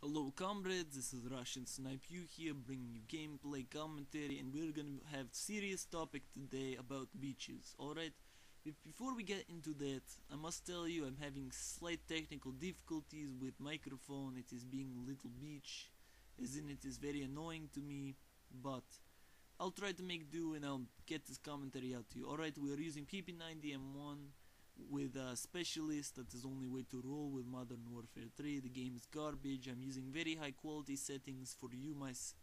Hello comrades, this is Russian Snipe U here, bringing you gameplay commentary, and we're gonna have serious topic today about beaches, alright? Before we get into that, I must tell you I'm having slight technical difficulties with microphone. It is being a little bitch, as in it is very annoying to me, but I'll try to make do and I'll get this commentary out to you. Alright, we are using PP90M1 with a specialist. That is the only way to roll with Modern Warfare 3. The game is garbage. I'm using very high quality settings for you,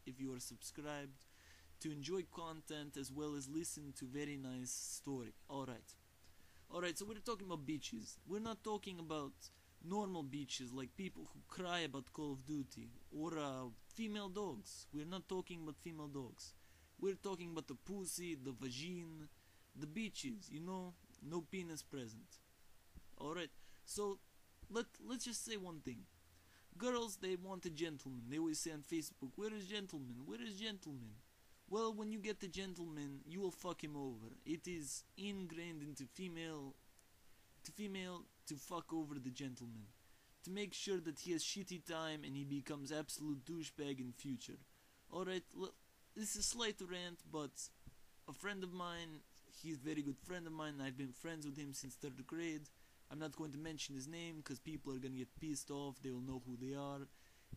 if you are subscribed, to enjoy content as well as listen to very nice story. Alright, so we're talking about beaches. We're not talking about normal beaches like people who cry about Call of Duty or female dogs. We're not talking about female dogs. We're talking about the pussy, the vagine, the beaches, no penis present. Alright, so let's just say one thing. Girls, they want a gentleman. They always say on Facebook, where is gentleman? Where is gentleman? Well, when you get the gentleman, you will fuck him over. It is ingrained into female to fuck over the gentleman. To make sure that he has shitty time and he becomes absolute douchebag in future. Alright, this is a slight rant, but a friend of mine, he's a very good friend of mine. I've been friends with him since 3rd grade. I'm not going to mention his name because people are going to get pissed off. They will know who they are.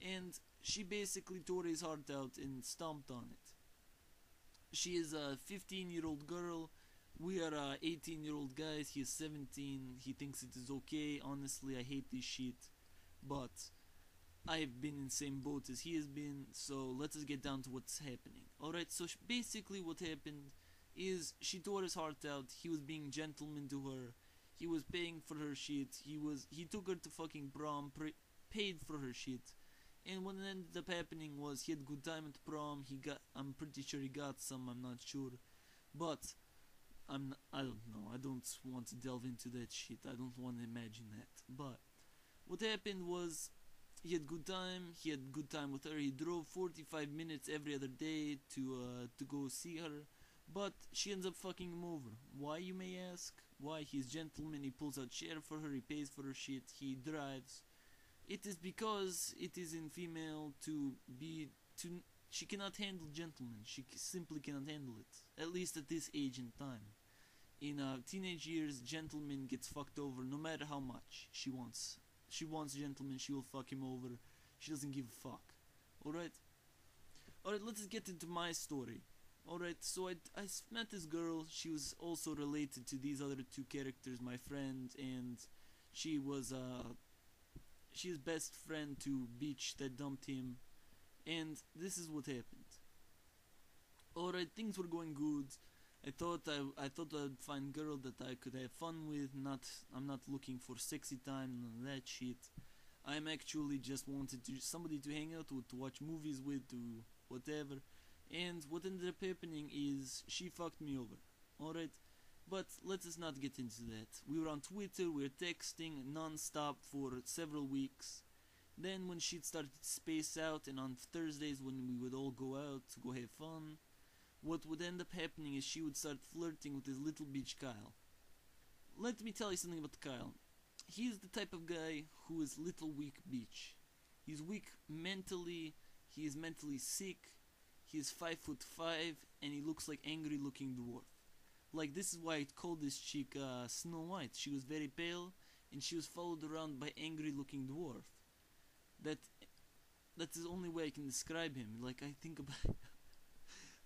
And she basically tore his heart out and stomped on it. She is a 15-year-old girl. We are 18-year-old guys. He is 17. He thinks it is okay. Honestly, I hate this shit. But I've been in the same boat as he has been. So let us get down to what's happening. Alright, so basically what happened is she tore his heart out. He was being gentleman to her. He was paying for her shit. He took her to fucking prom, paid for her shit. And what ended up happening was he had a good time at prom. I'm pretty sure he got some. I'm not sure, but I don't know. I don't want to delve into that shit. I don't want to imagine that. But what happened was he had good time. He had good time with her. He drove 45 minutes every other day to go see her. But she ends up fucking him over. Why, you may ask? Why? He's gentleman, he pulls out share for her, he pays for her shit, he drives. It is because it is in female she cannot handle gentlemen. She simply cannot handle it. At least at this age and time. In teenage years, gentleman gets fucked over no matter how much she wants. She wants gentleman, she will fuck him over. She doesn't give a fuck. Alright, let's get into my story. Alright, so I met this girl. She was also related to these other two characters, my friend, and she was she's best friend to Beach that dumped him. And this is what happened. Alright, things were going good. I thought I'd find a girl that I could have fun with. I'm not looking for sexy time, none of that shit. I'm actually just wanted somebody to hang out with, to watch movies with, to whatever. And what ended up happening is she fucked me over. Alright, but let us not get into that. We were on Twitter, we were texting non-stop for several weeks. Then when shit started to space out, and on Thursdays when we would all go out to go have fun, what would end up happening is she would start flirting with this little bitch Kyle. Let me tell you something about Kyle. He's the type of guy who is little weak bitch. He's weak mentally, he is mentally sick. He is 5'5", and he looks like angry looking dwarf. Like, this is why I called this chick Snow White. She was very pale, and she was followed around by angry looking dwarf. That's the only way I can describe him. Like, I think about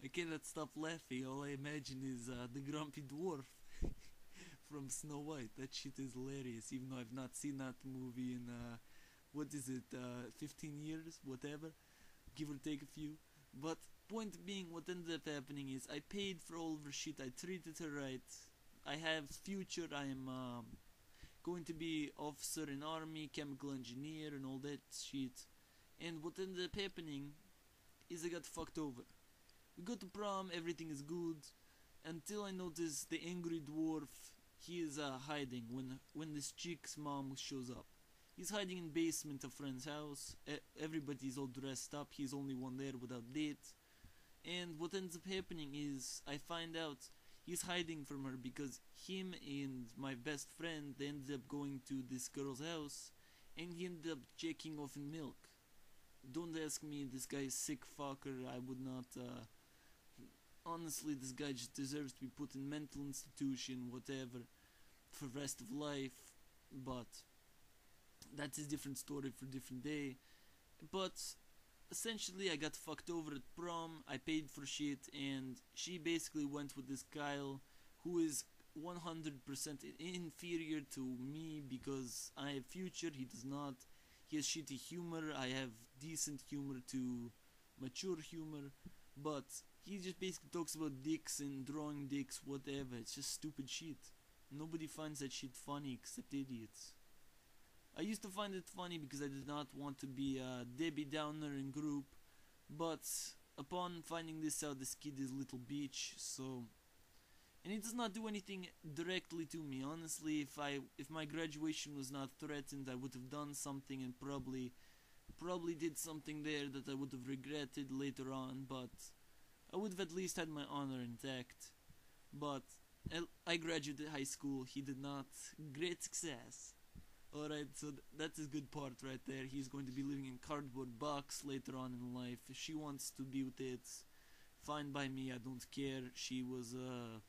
I cannot stop laughing. All I imagine is the grumpy dwarf from Snow White. That shit is hilarious, even though I've not seen that movie in what is it, 15 years, whatever, give or take a few. But point being, what ended up happening is I paid for all of her shit. I treated her right. I have future. I am going to be officer in army, chemical engineer, and all that shit. And what ended up happening is I got fucked over. We go to prom, everything is good, until I notice the angry dwarf. He is hiding when this chick's mom shows up. He's hiding in basement of friend's house. Everybody's all dressed up. He's only one there without date. And what ends up happening is I find out he's hiding from her because him and my best friend, they ended up going to this girl's house and he ended up checking off in milk. don't ask me, this guy is sick fucker. I would not, honestly, this guy just deserves to be put in mental institution, whatever, for the rest of life. But that's a different story for a different day. But essentially, I got fucked over at prom. I paid for shit, and she basically went with this Kyle, who is 100% inferior to me because I have future. He does not. He has shitty humor. I have decent humor to mature humor, but he just basically talks about dicks and drawing dicks, whatever. It's just stupid shit. Nobody finds that shit funny except idiots. I used to find it funny because I did not want to be a Debbie Downer in group, but upon finding this out, this kid is little bitch, so... And he does not do anything directly to me. Honestly, if my graduation was not threatened, I would have done something and probably did something there that I would have regretted later on, but I would have at least had my honor intact. But I graduated high school, he did not. Great success. Alright, so that's a good part right there. He's going to be living in cardboard box later on in life. If she wants to be with it, fine by me, I don't care. She was a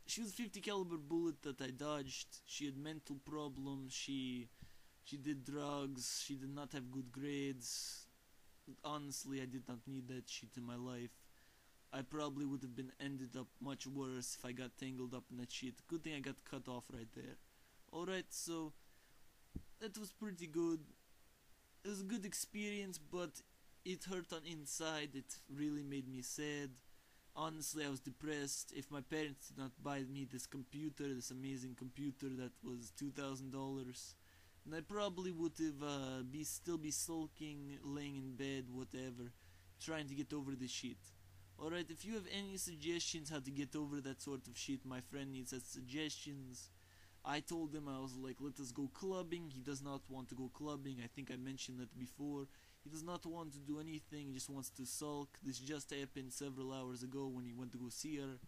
50 caliber bullet that I dodged. She had mental problems. She did drugs. She did not have good grades. Honestly, I did not need that shit in my life. I probably would have been ended up much worse if I got tangled up in that shit. Good thing I got cut off right there. Alright, so that was pretty good. It was a good experience, but it hurt on inside. It really made me sad. Honestly, I was depressed. If my parents did not buy me this computer, this amazing computer that was $2,000, then I probably would have still be sulking, laying in bed, whatever, trying to get over this shit. Alright, if you have any suggestions how to get over that sort of shit, my friend needs such suggestions. I told him, I was like, let us go clubbing. He does not want to go clubbing. I think I mentioned that before. He does not want to do anything. He just wants to sulk. This just happened several hours ago when he went to go see her.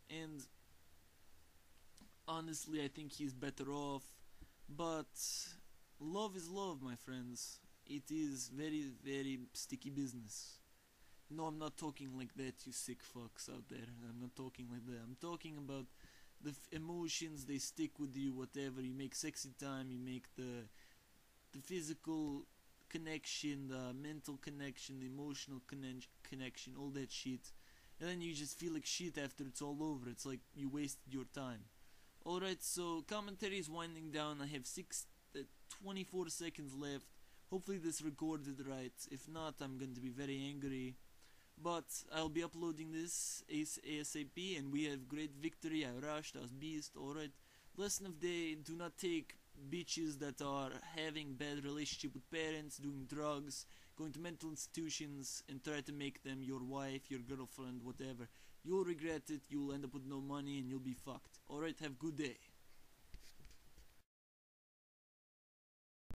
And honestly, I think he's better off. But love is love, my friends. It is very, very sticky business. No, I'm not talking like that, you sick fucks out there. I'm not talking like that. I'm talking about the emotions, they stick with you, whatever. You make sexy time, you make the physical connection, the mental connection, the emotional connection, all that shit. And then you just feel like shit after it's all over. It's like you wasted your time. Alright, so commentary is winding down. I have 24 seconds left. Hopefully this recorded right. If not, I'm going to be very angry. But I'll be uploading this ASAP, and we have great victory. I rushed, I was beast. Alright, lesson of day: do not take bitches that are having bad relationship with parents, doing drugs, going to mental institutions, and try to make them your wife, your girlfriend, whatever. You'll regret it, you'll end up with no money, and you'll be fucked. Alright, have a good day.